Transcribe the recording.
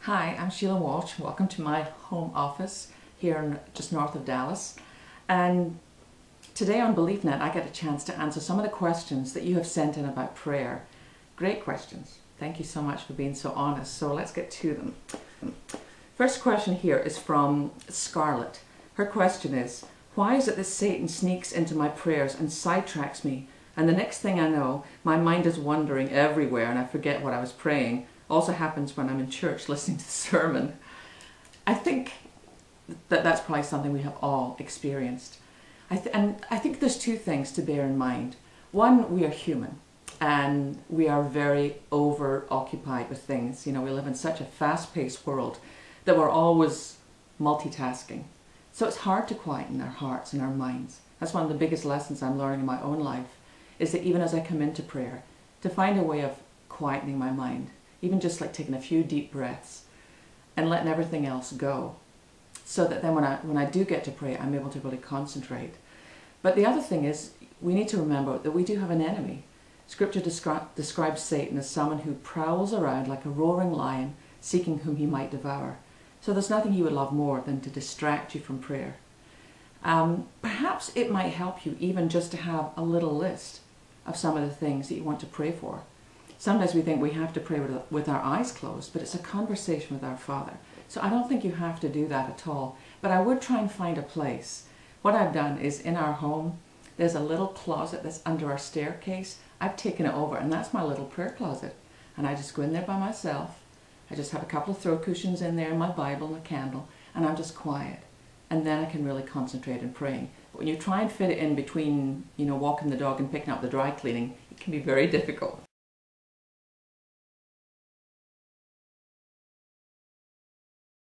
Hi, I'm Sheila Walsh. Welcome to my home office here just north of Dallas. And today on BeliefNet, I get a chance to answer some of the questions that you have sent in about prayer. Great questions. Thank you so much for being so honest. So let's get to them. First question here is from Scarlett. Her question is, why is it that Satan sneaks into my prayers and sidetracks me? And the next thing I know, my mind is wandering everywhere and I forget what I was praying. Also happens when I'm in church listening to the sermon. I think that's probably something we have all experienced. And I think there's two things to bear in mind. One, we are human and we are very over-occupied with things. You know, we live in such a fast-paced world that we're always multitasking. So it's hard to quieten our hearts and our minds. That's one of the biggest lessons I'm learning in my own life, is that even as I come into prayer, to find a way of quietening my mind, even just like taking a few deep breaths and letting everything else go, so that then when I do get to pray, I'm able to really concentrate. But the other thing is, we need to remember that we do have an enemy. Scripture describes Satan as someone who prowls around like a roaring lion, seeking whom he might devour. So there's nothing he would love more than to distract you from prayer. Perhaps it might help you even just to have a little list of some of the things that you want to pray for. Sometimes we think we have to pray with our eyes closed, but it's a conversation with our Father. So I don't think you have to do that at all. But I would try and find a place. What I've done is in our home, there's a little closet that's under our staircase. I've taken it over, and that's my little prayer closet. And I just go in there by myself. I just have a couple of throw cushions in there, my Bible and a candle, and I'm just quiet. And then I can really concentrate in praying. But when you try and fit it in between, walking the dog and picking up the dry cleaning, it can be very difficult.